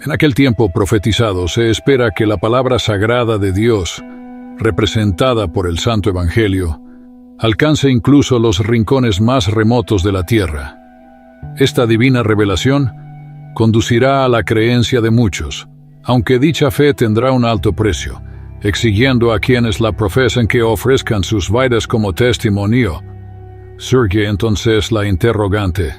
En aquel tiempo profetizado se espera que la palabra sagrada de Dios, representada por el Santo Evangelio, alcance incluso los rincones más remotos de la tierra. Esta divina revelación conducirá a la creencia de muchos, aunque dicha fe tendrá un alto precio, exigiendo a quienes la profesen que ofrezcan sus vidas como testimonio. Surge entonces la interrogante: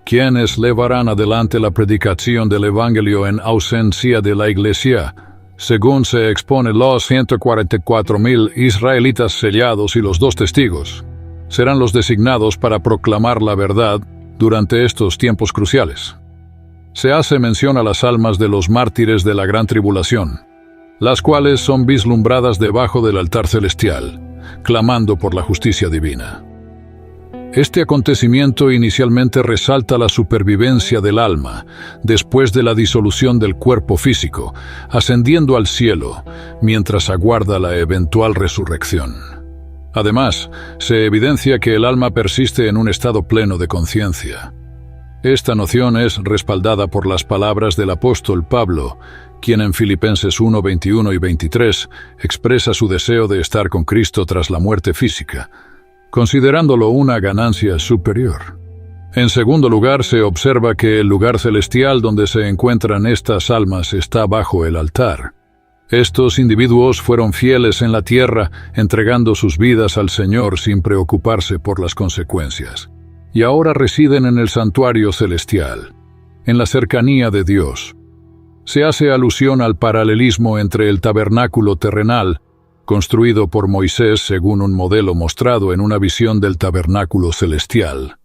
¿quiénes llevarán adelante la predicación del Evangelio en ausencia de la Iglesia? Según se expone, los 144,000 israelitas sellados y los 2 testigos serán los designados para proclamar la verdad durante estos tiempos cruciales. Se hace mención a las almas de los mártires de la gran tribulación, las cuales son vislumbradas debajo del altar celestial, clamando por la justicia divina. Este acontecimiento inicialmente resalta la supervivencia del alma después de la disolución del cuerpo físico, ascendiendo al cielo mientras aguarda la eventual resurrección. Además, se evidencia que el alma persiste en un estado pleno de conciencia. Esta noción es respaldada por las palabras del apóstol Pablo, quien en Filipenses 1, 21 y 23 expresa su deseo de estar con Cristo tras la muerte física, considerándolo una ganancia superior. En segundo lugar, se observa que el lugar celestial donde se encuentran estas almas está bajo el altar. Estos individuos fueron fieles en la tierra, entregando sus vidas al Señor sin preocuparse por las consecuencias, y ahora residen en el santuario celestial, en la cercanía de Dios. Se hace alusión al paralelismo entre el tabernáculo terrenal, construido por Moisés según un modelo mostrado en una visión del tabernáculo celestial,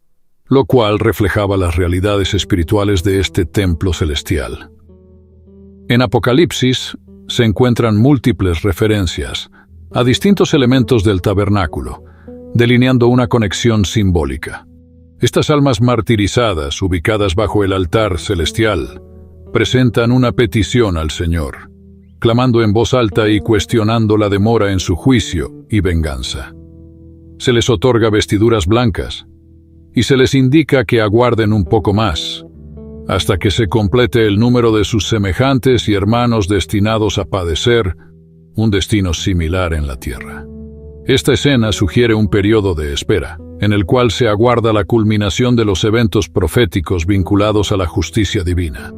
lo cual reflejaba las realidades espirituales de este templo celestial. En Apocalipsis se encuentran múltiples referencias a distintos elementos del tabernáculo, delineando una conexión simbólica. Estas almas martirizadas, ubicadas bajo el altar celestial, presentan una petición al Señor, clamando en voz alta y cuestionando la demora en su juicio y venganza. Se les otorga vestiduras blancas y se les indica que aguarden un poco más, hasta que se complete el número de sus semejantes y hermanos destinados a padecer un destino similar en la tierra. Esta escena sugiere un periodo de espera, en el cual se aguarda la culminación de los eventos proféticos vinculados a la justicia divina.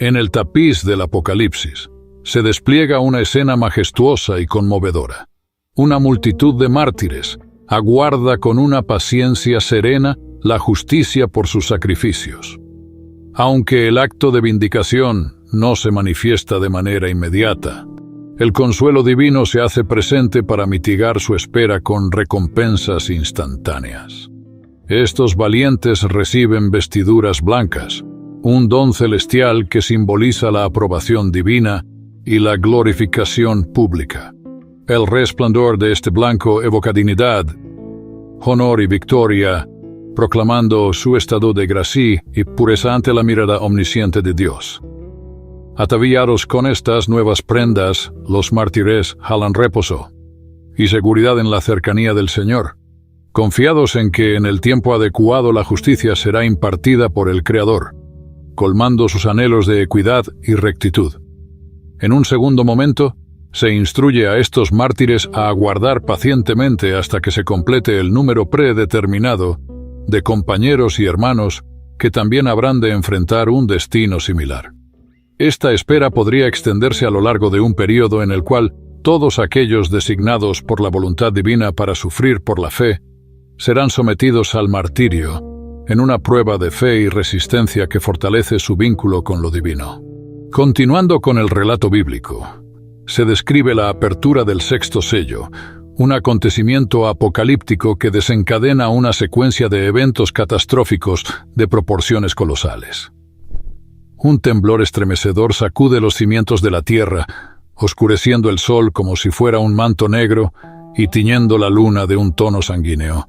En el tapiz del Apocalipsis se despliega una escena majestuosa y conmovedora. Una multitud de mártires aguarda con una paciencia serena la justicia por sus sacrificios. Aunque el acto de vindicación no se manifiesta de manera inmediata, el consuelo divino se hace presente para mitigar su espera con recompensas instantáneas. Estos valientes reciben vestiduras blancas, un don celestial que simboliza la aprobación divina y la glorificación pública. El resplandor de este blanco evoca dignidad, honor y victoria, proclamando su estado de gracia y pureza ante la mirada omnisciente de Dios. Ataviados con estas nuevas prendas, los mártires jalan reposo y seguridad en la cercanía del Señor, confiados en que en el tiempo adecuado la justicia será impartida por el Creador, colmando sus anhelos de equidad y rectitud. En un segundo momento, se instruye a estos mártires a aguardar pacientemente hasta que se complete el número predeterminado de compañeros y hermanos que también habrán de enfrentar un destino similar. Esta espera podría extenderse a lo largo de un período en el cual todos aquellos designados por la voluntad divina para sufrir por la fe serán sometidos al martirio en una prueba de fe y resistencia que fortalece su vínculo con lo divino. Continuando con el relato bíblico, se describe la apertura del 6º sello, un acontecimiento apocalíptico que desencadena una secuencia de eventos catastróficos de proporciones colosales. Un temblor estremecedor sacude los cimientos de la tierra, oscureciendo el sol como si fuera un manto negro y tiñendo la luna de un tono sanguíneo.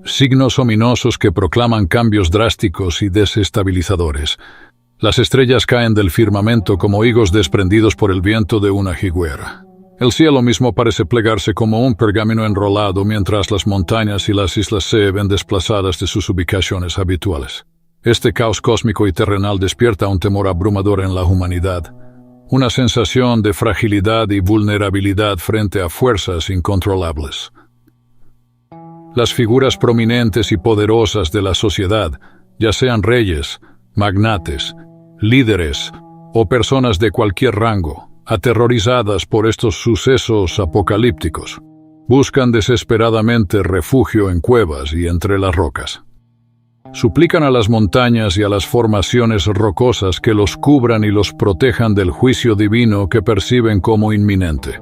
Signos ominosos que proclaman cambios drásticos y desestabilizadores. Las estrellas caen del firmamento como higos desprendidos por el viento de una higuera. El cielo mismo parece plegarse como un pergamino enrolado mientras las montañas y las islas se ven desplazadas de sus ubicaciones habituales. Este caos cósmico y terrenal despierta un temor abrumador en la humanidad, una sensación de fragilidad y vulnerabilidad frente a fuerzas incontrolables. Las figuras prominentes y poderosas de la sociedad, ya sean reyes, magnates, líderes o personas de cualquier rango, aterrorizadas por estos sucesos apocalípticos, buscan desesperadamente refugio en cuevas y entre las rocas. Suplican a las montañas y a las formaciones rocosas que los cubran y los protejan del juicio divino que perciben como inminente.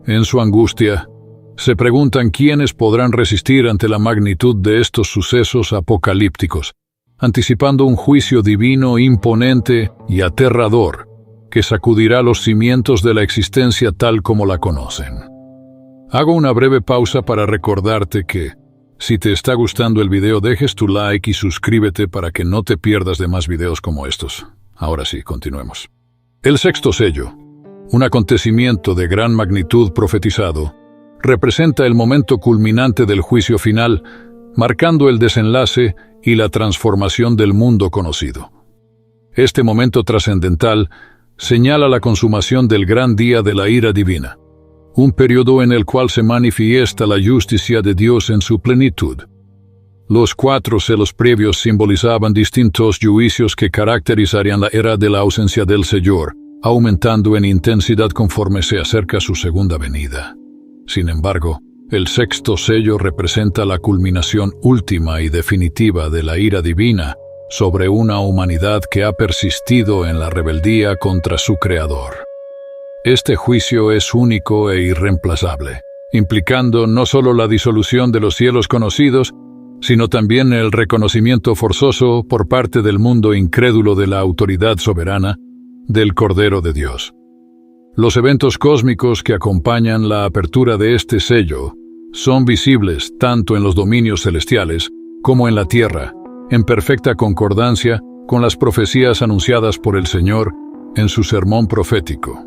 En su angustia, se preguntan quiénes podrán resistir ante la magnitud de estos sucesos apocalípticos, anticipando un juicio divino imponente y aterrador que sacudirá los cimientos de la existencia tal como la conocen. Hago una breve pausa para recordarte que, si te está gustando el video, dejes tu like y suscríbete para que no te pierdas de más videos como estos. Ahora sí, continuemos. El sexto sello, un acontecimiento de gran magnitud profetizado, representa el momento culminante del juicio final, marcando el desenlace y la transformación del mundo conocido. Este momento trascendental señala la consumación del gran día de la ira divina, un periodo en el cual se manifiesta la justicia de Dios en su plenitud. Los 4 selos previos simbolizaban distintos juicios que caracterizarían la era de la ausencia del Señor, aumentando en intensidad conforme se acerca su segunda venida. Sin embargo, el sexto sello representa la culminación última y definitiva de la ira divina sobre una humanidad que ha persistido en la rebeldía contra su Creador. Este juicio es único e irreemplazable, implicando no solo la disolución de los cielos conocidos, sino también el reconocimiento forzoso por parte del mundo incrédulo de la autoridad soberana del Cordero de Dios. Los eventos cósmicos que acompañan la apertura de este sello son visibles tanto en los dominios celestiales como en la tierra, en perfecta concordancia con las profecías anunciadas por el Señor en su sermón profético.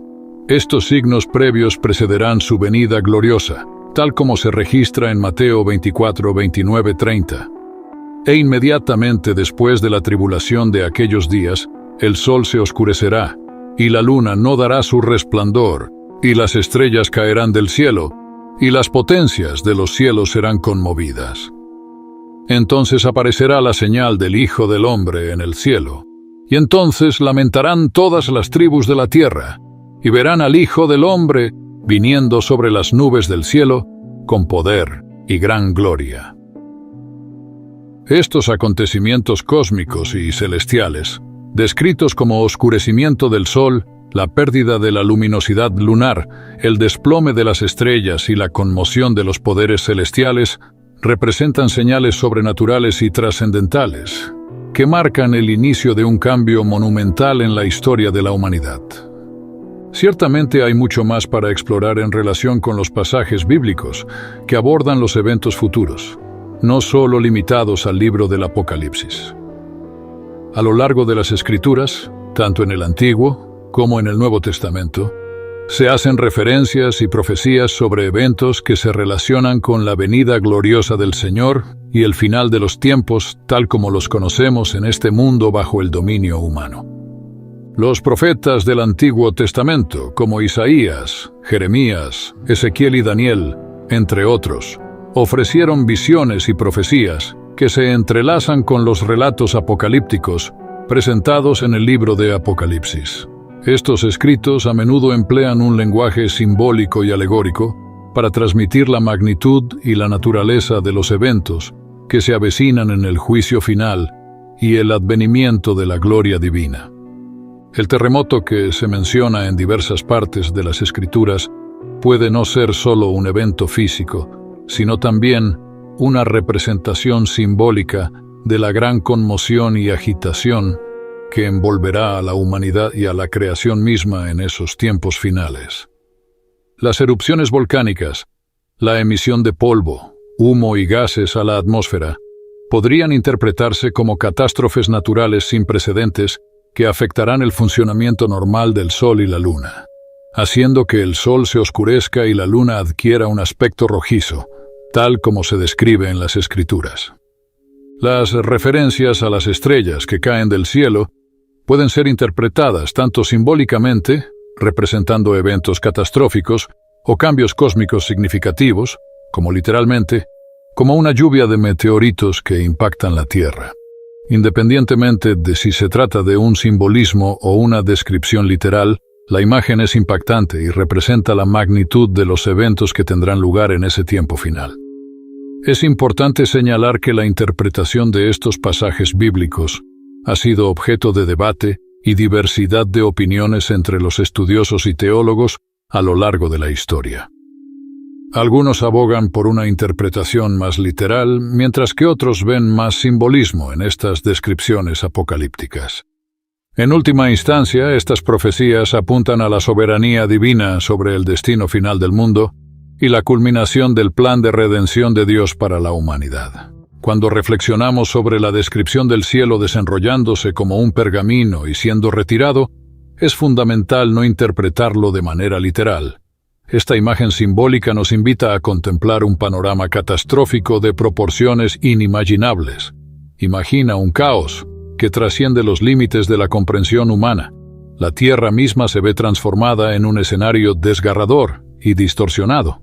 Estos signos previos precederán su venida gloriosa, tal como se registra en Mateo 24, 29, 30. E inmediatamente después de la tribulación de aquellos días, el sol se oscurecerá, y la luna no dará su resplandor, y las estrellas caerán del cielo, y las potencias de los cielos serán conmovidas. Entonces aparecerá la señal del Hijo del Hombre en el cielo, y entonces lamentarán todas las tribus de la tierra, y verán al Hijo del Hombre viniendo sobre las nubes del cielo con poder y gran gloria. Estos acontecimientos cósmicos y celestiales, descritos como oscurecimiento del sol, la pérdida de la luminosidad lunar, el desplome de las estrellas y la conmoción de los poderes celestiales, representan señales sobrenaturales y trascendentales que marcan el inicio de un cambio monumental en la historia de la humanidad. Ciertamente hay mucho más para explorar en relación con los pasajes bíblicos que abordan los eventos futuros, no solo limitados al libro del Apocalipsis. A lo largo de las Escrituras, tanto en el Antiguo como en el Nuevo Testamento, se hacen referencias y profecías sobre eventos que se relacionan con la venida gloriosa del Señor y el final de los tiempos tal como los conocemos en este mundo bajo el dominio humano. Los profetas del Antiguo Testamento, como Isaías, Jeremías, Ezequiel y Daniel, entre otros, ofrecieron visiones y profecías que se entrelazan con los relatos apocalípticos presentados en el libro de Apocalipsis. Estos escritos a menudo emplean un lenguaje simbólico y alegórico para transmitir la magnitud y la naturaleza de los eventos que se avecinan en el juicio final y el advenimiento de la gloria divina. El terremoto que se menciona en diversas partes de las Escrituras puede no ser solo un evento físico, sino también una representación simbólica de la gran conmoción y agitación que envolverá a la humanidad y a la creación misma en esos tiempos finales. Las erupciones volcánicas, la emisión de polvo, humo y gases a la atmósfera, podrían interpretarse como catástrofes naturales sin precedentes que afectarán el funcionamiento normal del Sol y la Luna, haciendo que el Sol se oscurezca y la Luna adquiera un aspecto rojizo, tal como se describe en las Escrituras. Las referencias a las estrellas que caen del cielo pueden ser interpretadas tanto simbólicamente, representando eventos catastróficos o cambios cósmicos significativos, como literalmente, como una lluvia de meteoritos que impactan la Tierra. Independientemente de si se trata de un simbolismo o una descripción literal, la imagen es impactante y representa la magnitud de los eventos que tendrán lugar en ese tiempo final. Es importante señalar que la interpretación de estos pasajes bíblicos ha sido objeto de debate y diversidad de opiniones entre los estudiosos y teólogos a lo largo de la historia. Algunos abogan por una interpretación más literal, mientras que otros ven más simbolismo en estas descripciones apocalípticas. En última instancia, estas profecías apuntan a la soberanía divina sobre el destino final del mundo y la culminación del plan de redención de Dios para la humanidad. Cuando reflexionamos sobre la descripción del cielo desenrollándose como un pergamino y siendo retirado, es fundamental no interpretarlo de manera literal. Esta imagen simbólica nos invita a contemplar un panorama catastrófico de proporciones inimaginables. Imagina un caos que trasciende los límites de la comprensión humana. La Tierra misma se ve transformada en un escenario desgarrador y distorsionado.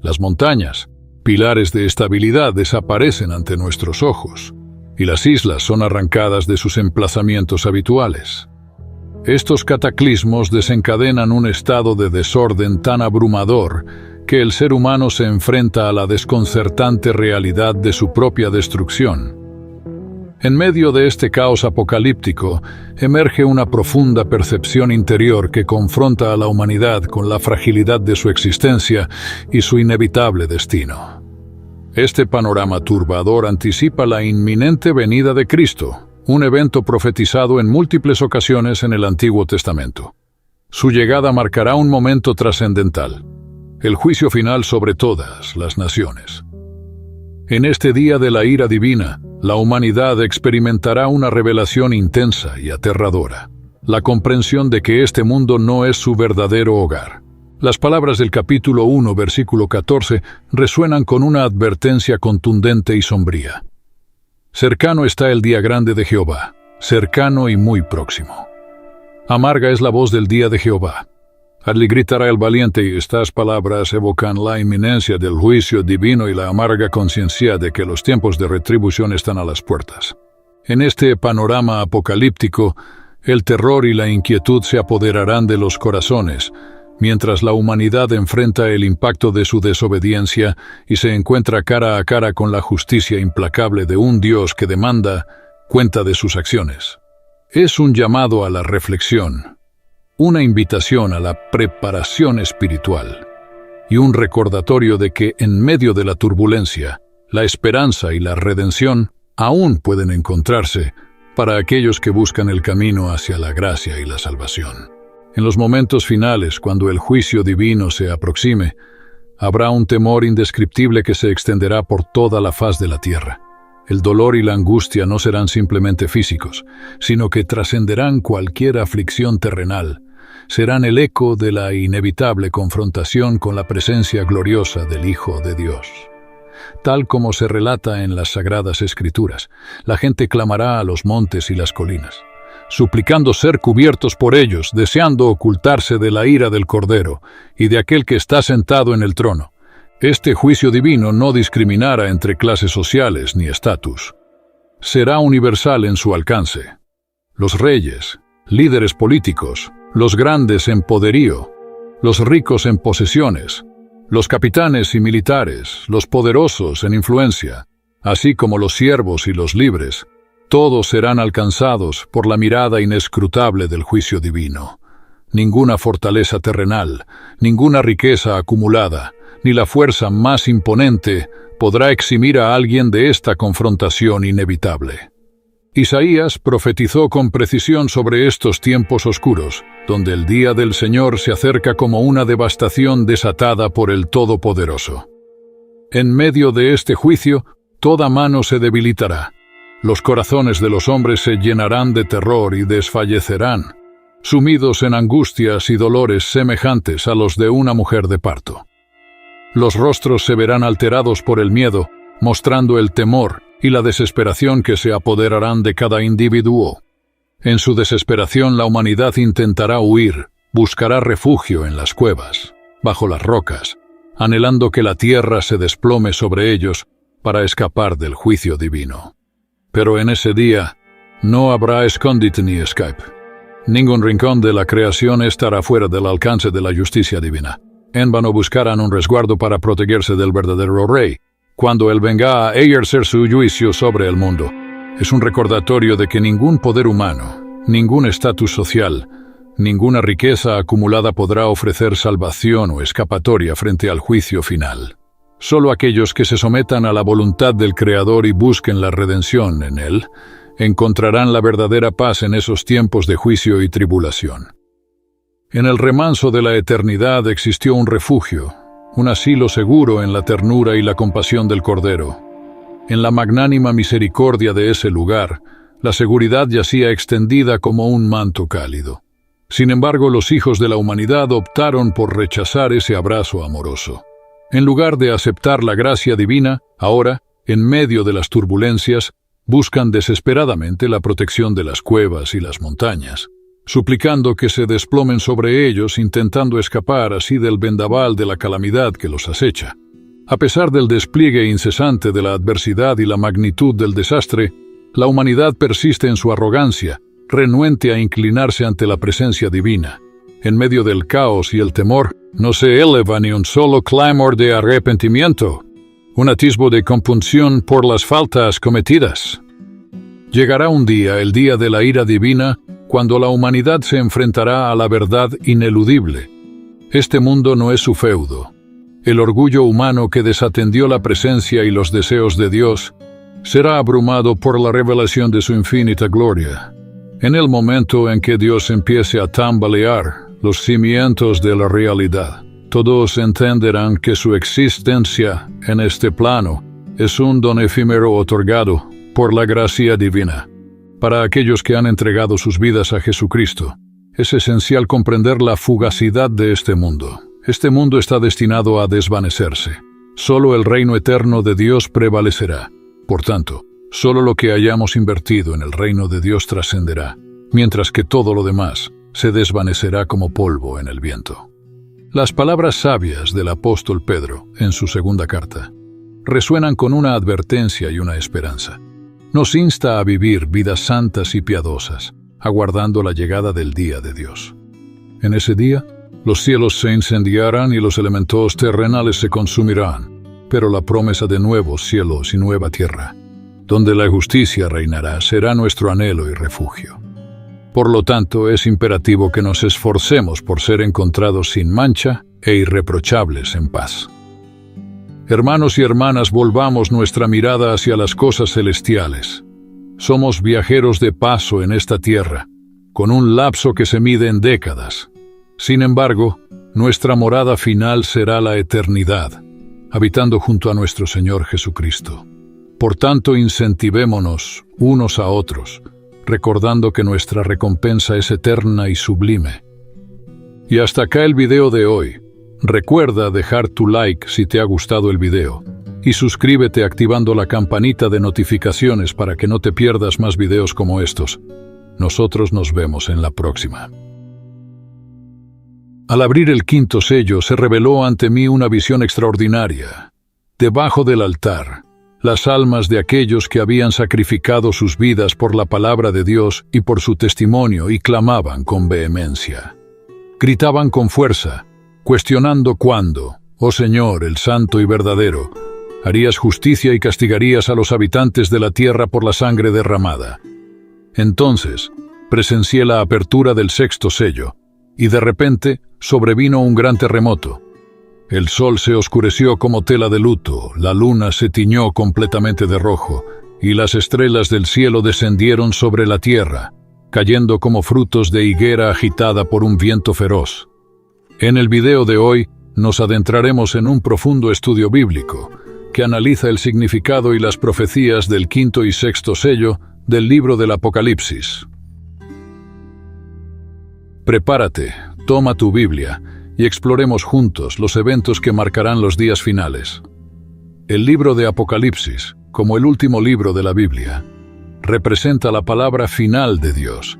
Las montañas, pilares de estabilidad, desaparecen ante nuestros ojos, y las islas son arrancadas de sus emplazamientos habituales. Estos cataclismos desencadenan un estado de desorden tan abrumador que el ser humano se enfrenta a la desconcertante realidad de su propia destrucción. En medio de este caos apocalíptico, emerge una profunda percepción interior que confronta a la humanidad con la fragilidad de su existencia y su inevitable destino. Este panorama turbador anticipa la inminente venida de Cristo, un evento profetizado en múltiples ocasiones en el Antiguo Testamento. Su llegada marcará un momento trascendental, el juicio final sobre todas las naciones. En este día de la ira divina, la humanidad experimentará una revelación intensa y aterradora, la comprensión de que este mundo no es su verdadero hogar. Las palabras del capítulo 1, versículo 14, resuenan con una advertencia contundente y sombría. Cercano está el día grande de Jehová, cercano y muy próximo. Amarga es la voz del día de Jehová. Allí gritará el valiente, y estas palabras evocan la inminencia del juicio divino y la amarga conciencia de que los tiempos de retribución están a las puertas. En este panorama apocalíptico, el terror y la inquietud se apoderarán de los corazones, mientras la humanidad enfrenta el impacto de su desobediencia y se encuentra cara a cara con la justicia implacable de un Dios que demanda cuenta de sus acciones. Es un llamado a la reflexión, una invitación a la preparación espiritual y un recordatorio de que en medio de la turbulencia, la esperanza y la redención aún pueden encontrarse para aquellos que buscan el camino hacia la gracia y la salvación. En los momentos finales, cuando el juicio divino se aproxime, habrá un temor indescriptible que se extenderá por toda la faz de la tierra. El dolor y la angustia no serán simplemente físicos, sino que trascenderán cualquier aflicción terrenal. Serán el eco de la inevitable confrontación con la presencia gloriosa del Hijo de Dios. Tal como se relata en las Sagradas Escrituras, la gente clamará a los montes y las colinas, suplicando ser cubiertos por ellos, deseando ocultarse de la ira del Cordero y de aquel que está sentado en el trono. Este juicio divino no discriminará entre clases sociales ni estatus. Será universal en su alcance. Los reyes, líderes políticos, los grandes en poderío, los ricos en posesiones, los capitanes y militares, los poderosos en influencia, así como los siervos y los libres, todos serán alcanzados por la mirada inescrutable del juicio divino. Ninguna fortaleza terrenal, ninguna riqueza acumulada, ni la fuerza más imponente podrá eximir a alguien de esta confrontación inevitable. Isaías profetizó con precisión sobre estos tiempos oscuros, donde el día del Señor se acerca como una devastación desatada por el Todopoderoso. En medio de este juicio, toda mano se debilitará. Los corazones de los hombres se llenarán de terror y desfallecerán, sumidos en angustias y dolores semejantes a los de una mujer de parto. Los rostros se verán alterados por el miedo, mostrando el temor y la desesperación que se apoderarán de cada individuo. En su desesperación la humanidad intentará huir, buscará refugio en las cuevas, bajo las rocas, anhelando que la tierra se desplome sobre ellos para escapar del juicio divino. Pero en ese día no habrá escondite ni escape. Ningún rincón de la creación estará fuera del alcance de la justicia divina. En vano buscarán un resguardo para protegerse del verdadero rey, cuando él venga a ejercer su juicio sobre el mundo. Es un recordatorio de que ningún poder humano, ningún estatus social, ninguna riqueza acumulada podrá ofrecer salvación o escapatoria frente al juicio final. Solo aquellos que se sometan a la voluntad del Creador y busquen la redención en Él, encontrarán la verdadera paz en esos tiempos de juicio y tribulación. En el remanso de la eternidad existió un refugio, un asilo seguro en la ternura y la compasión del Cordero. En la magnánima misericordia de ese lugar, la seguridad yacía extendida como un manto cálido. Sin embargo, los hijos de la humanidad optaron por rechazar ese abrazo amoroso. En lugar de aceptar la gracia divina, ahora, en medio de las turbulencias, buscan desesperadamente la protección de las cuevas y las montañas, suplicando que se desplomen sobre ellos, intentando escapar así del vendaval de la calamidad que los acecha. A pesar del despliegue incesante de la adversidad y la magnitud del desastre, la humanidad persiste en su arrogancia, renuente a inclinarse ante la presencia divina. En medio del caos y el temor, no se eleva ni un solo clamor de arrepentimiento, un atisbo de compunción por las faltas cometidas. Llegará un día, el día de la ira divina, cuando la humanidad se enfrentará a la verdad ineludible. Este mundo no es su feudo. El orgullo humano que desatendió la presencia y los deseos de Dios será abrumado por la revelación de su infinita gloria. En el momento en que Dios empiece a tambalear los cimientos de la realidad, todos entenderán que su existencia en este plano es un don efímero otorgado por la gracia divina. Para aquellos que han entregado sus vidas a Jesucristo, es esencial comprender la fugacidad de este mundo. Este mundo está destinado a desvanecerse. Solo el reino eterno de Dios prevalecerá. Por tanto, solo lo que hayamos invertido en el reino de Dios trascenderá, mientras que todo lo demás se desvanecerá como polvo en el viento. Las palabras sabias del apóstol Pedro, en su segunda carta, resuenan con una advertencia y una esperanza. Nos insta a vivir vidas santas y piadosas, aguardando la llegada del día de Dios. En ese día, los cielos se incendiarán y los elementos terrenales se consumirán, pero la promesa de nuevos cielos y nueva tierra, donde la justicia reinará, será nuestro anhelo y refugio. Por lo tanto, es imperativo que nos esforcemos por ser encontrados sin mancha e irreprochables en paz. Hermanos y hermanas, volvamos nuestra mirada hacia las cosas celestiales. Somos viajeros de paso en esta tierra, con un lapso que se mide en décadas. Sin embargo, nuestra morada final será la eternidad, habitando junto a nuestro Señor Jesucristo. Por tanto, incentivémonos unos a otros, recordando que nuestra recompensa es eterna y sublime. Y hasta acá el video de hoy. Recuerda dejar tu like si te ha gustado el video y suscríbete activando la campanita de notificaciones para que no te pierdas más videos como estos. Nosotros nos vemos en la próxima. Al abrir el quinto sello se reveló ante mí una visión extraordinaria. Debajo del altar, las almas de aquellos que habían sacrificado sus vidas por la palabra de Dios y por su testimonio y clamaban con vehemencia. Gritaban con fuerza, cuestionando cuándo, oh Señor, el santo y verdadero, harías justicia y castigarías a los habitantes de la tierra por la sangre derramada. Entonces, presencié la apertura del sexto sello, y de repente sobrevino un gran terremoto. El sol se oscureció como tela de luto, la luna se tiñó completamente de rojo, y las estrellas del cielo descendieron sobre la tierra, cayendo como frutos de higuera agitada por un viento feroz. En el video de hoy, nos adentraremos en un profundo estudio bíblico, que analiza el significado y las profecías del quinto y sexto sello del libro del Apocalipsis. Prepárate, toma tu Biblia y exploremos juntos los eventos que marcarán los días finales. El libro de Apocalipsis, como el último libro de la Biblia, representa la palabra final de Dios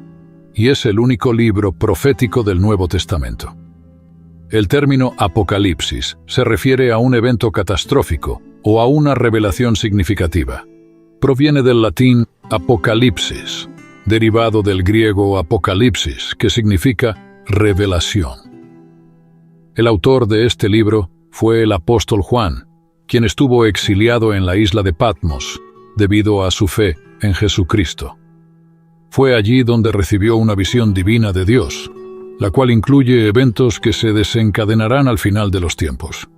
y es el único libro profético del Nuevo Testamento. El término Apocalipsis se refiere a un evento catastrófico o a una revelación significativa. Proviene del latín apocalipsis, derivado del griego apocalipsis, que significa revelación. El autor de este libro fue el apóstol Juan, quien estuvo exiliado en la isla de Patmos debido a su fe en Jesucristo. Fue allí donde recibió una visión divina de Dios, la cual incluye eventos que se desencadenarán al final de los tiempos.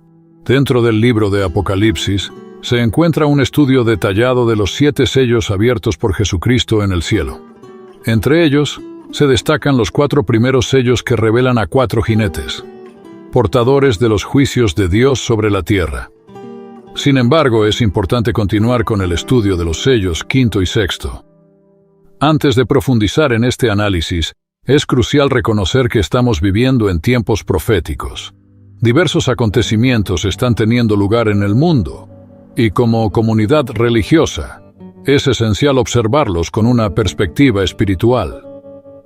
Dentro del libro de Apocalipsis se encuentra un estudio detallado de los 7 sellos abiertos por Jesucristo en el cielo. Entre ellos, se destacan los 4 primeros sellos que revelan a 4 jinetes, portadores de los juicios de Dios sobre la tierra. Sin embargo, es importante continuar con el estudio de los sellos quinto y sexto. Antes de profundizar en este análisis, es crucial reconocer que estamos viviendo en tiempos proféticos. Diversos acontecimientos están teniendo lugar en el mundo, y como comunidad religiosa, es esencial observarlos con una perspectiva espiritual.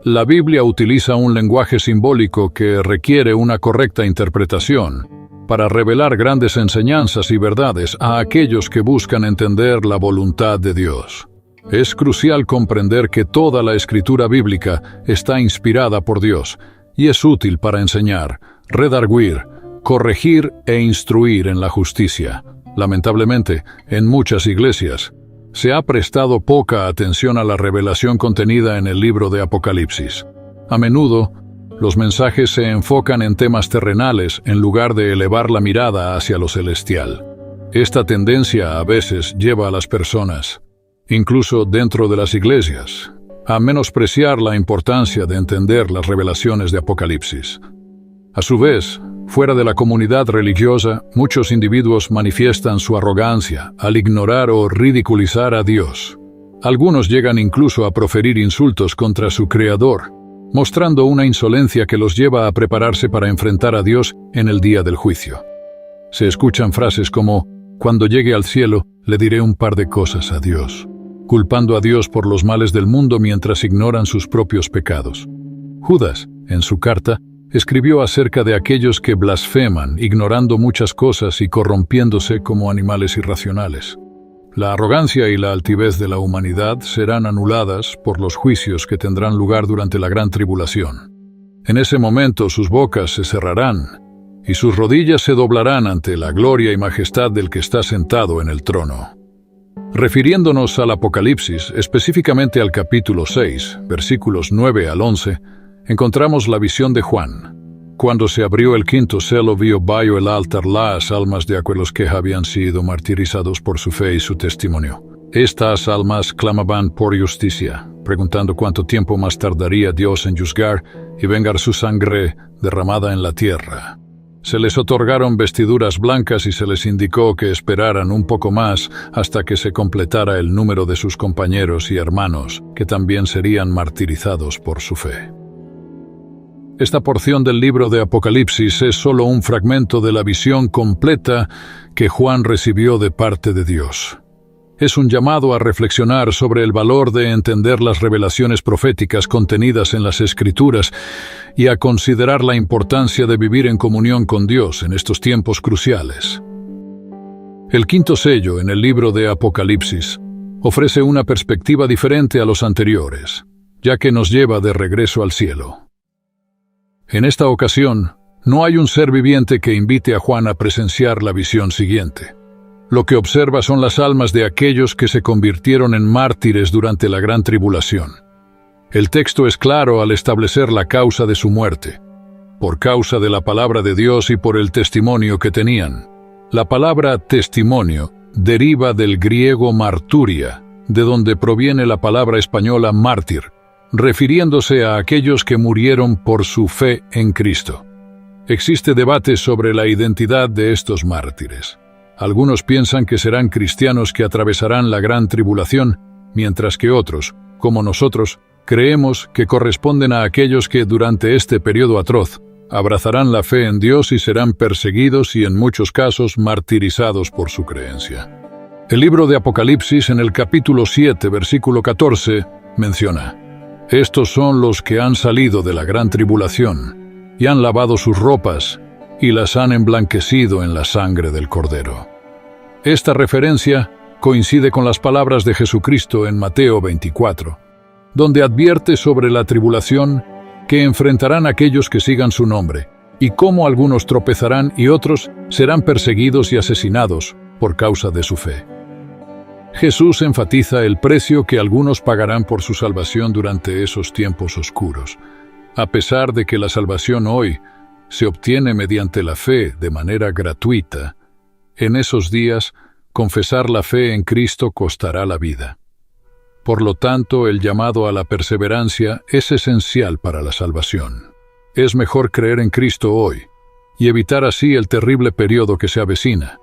La Biblia utiliza un lenguaje simbólico que requiere una correcta interpretación para revelar grandes enseñanzas y verdades a aquellos que buscan entender la voluntad de Dios. Es crucial comprender que toda la escritura bíblica está inspirada por Dios y es útil para enseñar, redarguir, corregir e instruir en la justicia. Lamentablemente, en muchas iglesias, se ha prestado poca atención a la revelación contenida en el libro de Apocalipsis. A menudo, los mensajes se enfocan en temas terrenales en lugar de elevar la mirada hacia lo celestial. Esta tendencia a veces lleva a las personas, incluso dentro de las iglesias, a menospreciar la importancia de entender las revelaciones de Apocalipsis. A su vez, fuera de la comunidad religiosa, muchos individuos manifiestan su arrogancia al ignorar o ridiculizar a Dios. Algunos llegan incluso a proferir insultos contra su Creador, mostrando una insolencia que los lleva a prepararse para enfrentar a Dios en el día del juicio. Se escuchan frases como: «Cuando llegue al cielo, le diré un par de cosas a Dios», culpando a Dios por los males del mundo mientras ignoran sus propios pecados. Judas, en su carta, escribió acerca de aquellos que blasfeman, ignorando muchas cosas y corrompiéndose como animales irracionales. La arrogancia y la altivez de la humanidad serán anuladas por los juicios que tendrán lugar durante la gran tribulación. En ese momento sus bocas se cerrarán y sus rodillas se doblarán ante la gloria y majestad del que está sentado en el trono. Refiriéndonos al Apocalipsis, específicamente al capítulo 6, versículos 9 al 11, encontramos la visión de Juan. Cuando se abrió el quinto sello, vio bajo el altar las almas de aquellos que habían sido martirizados por su fe y su testimonio. Estas almas clamaban por justicia, preguntando cuánto tiempo más tardaría Dios en juzgar y vengar su sangre derramada en la tierra. Se les otorgaron vestiduras blancas y se les indicó que esperaran un poco más hasta que se completara el número de sus compañeros y hermanos, que también serían martirizados por su fe. Esta porción del libro de Apocalipsis es solo un fragmento de la visión completa que Juan recibió de parte de Dios. Es un llamado a reflexionar sobre el valor de entender las revelaciones proféticas contenidas en las Escrituras y a considerar la importancia de vivir en comunión con Dios en estos tiempos cruciales. El quinto sello en el libro de Apocalipsis ofrece una perspectiva diferente a los anteriores, ya que nos lleva de regreso al cielo. En esta ocasión, no hay un ser viviente que invite a Juan a presenciar la visión siguiente. Lo que observa son las almas de aquellos que se convirtieron en mártires durante la gran tribulación. El texto es claro al establecer la causa de su muerte, por causa de la palabra de Dios y por el testimonio que tenían. La palabra testimonio deriva del griego marturia, de donde proviene la palabra española mártir, refiriéndose a aquellos que murieron por su fe en Cristo. Existe debate sobre la identidad de estos mártires. Algunos piensan que serán cristianos que atravesarán la gran tribulación, mientras que otros, como nosotros, creemos que corresponden a aquellos que durante este periodo atroz abrazarán la fe en Dios y serán perseguidos y en muchos casos martirizados por su creencia. El libro de Apocalipsis, en el capítulo 7, versículo 14, menciona: «Estos son los que han salido de la gran tribulación, y han lavado sus ropas, y las han emblanquecido en la sangre del Cordero». Esta referencia coincide con las palabras de Jesucristo en Mateo 24, donde advierte sobre la tribulación que enfrentarán aquellos que sigan su nombre, y cómo algunos tropezarán y otros serán perseguidos y asesinados por causa de su fe. Jesús enfatiza el precio que algunos pagarán por su salvación durante esos tiempos oscuros. A pesar de que la salvación hoy se obtiene mediante la fe de manera gratuita, en esos días confesar la fe en Cristo costará la vida. Por lo tanto, el llamado a la perseverancia es esencial para la salvación. Es mejor creer en Cristo hoy y evitar así el terrible periodo que se avecina.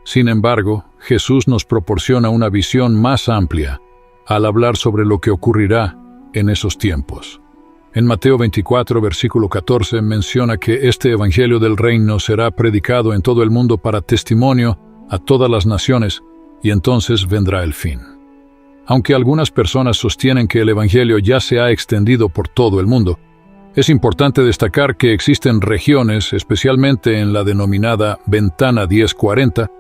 Sin embargo, Jesús nos proporciona una visión más amplia al hablar sobre lo que ocurrirá en esos tiempos. En Mateo 24, versículo 14, menciona que este evangelio del reino será predicado en todo el mundo para testimonio a todas las naciones, y entonces vendrá el fin. Aunque algunas personas sostienen que el evangelio ya se ha extendido por todo el mundo, es importante destacar que existen regiones, especialmente en la denominada Ventana 1040,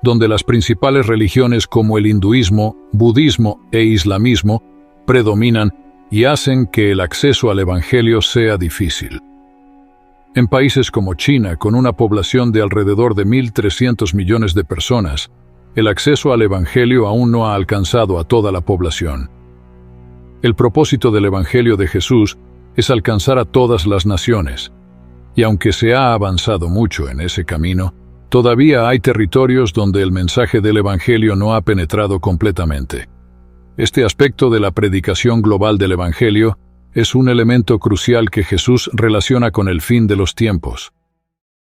donde las principales religiones como el hinduismo, budismo e islamismo predominan y hacen que el acceso al evangelio sea difícil. En países como China, con una población de alrededor de 1.300 millones de personas, el acceso al evangelio aún no ha alcanzado a toda la población. El propósito del evangelio de Jesús es alcanzar a todas las naciones, y aunque se ha avanzado mucho en ese camino, todavía hay territorios donde el mensaje del evangelio no ha penetrado completamente. Este aspecto de la predicación global del evangelio es un elemento crucial que Jesús relaciona con el fin de los tiempos.